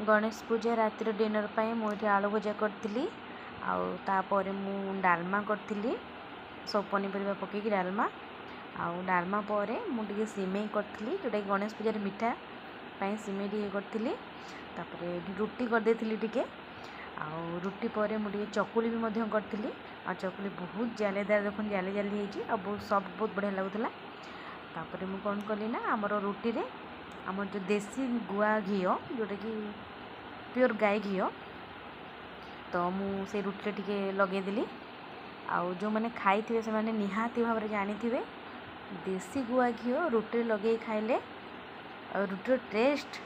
गणेश पूजा रातिर dinner मुझे आलू भजा करी आउे मु डालमा करी सब पनीपरिया पकईकि डालमा डालमा पर मुझे सिमेई करी जोटा कि गणेश पूजा मिठा सिमेई टे करी रुटी करदे टे रुटी पर मुझे चकुली भी करी चकुली बहुत जालीदार देखो जाली जाली हो बहुत सॉफ्ट बहुत बढ़िया लगुला तापर मुझे कौन कली ना आमर रुटी रे आम जो देसी गुआ घी जोटा कि प्योर गाय घी तो मुझे रुटी टे लगेदेली आउ जो मैंने खाई थे से मैंने निहाती भाव जानी थे देसी गुआ घी रुटी लगे खाइले रुटीर टेस्ट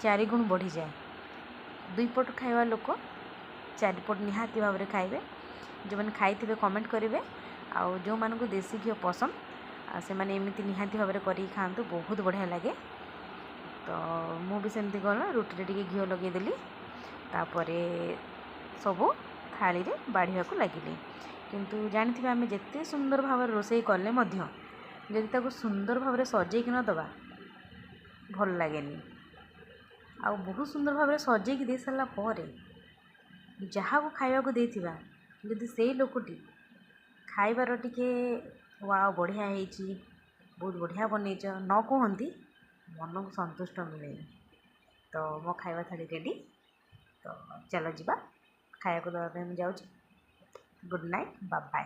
4 गुण बढ़ी जाए 2 पट खाइबा लोक 4 पट निहाती भाव खाइबे जो मैंने खाई थे कमेंट करेंगे आउ जो मानक देसी घी पसंद से मैंने एमती निहाती भाव कर खातु बहुत बढ़िया लगे तो मुझे सेमती कौन रुटी टे घी लगेदेली तापर सब थाली रे बाढ़ा लगिले किंतु जानी आम जिते सुंदर भाव रोषे कले जदि सुंदर भाव सजेक न दबा भल लगे आ बहुत सुंदर भाव सजेक दे सारापर जहाँ को खावा को देथिबा जदि से लोकटी खाइबार टिके वाओ बढ़िया है बहुत बढ़िया बनईच न कहती मन को संतुष्ट मिले तो मो खाଇବା थाली रेडी तो चलो जीवा खाया को दवाई जाऊँ गुड नाइट बाय बाय।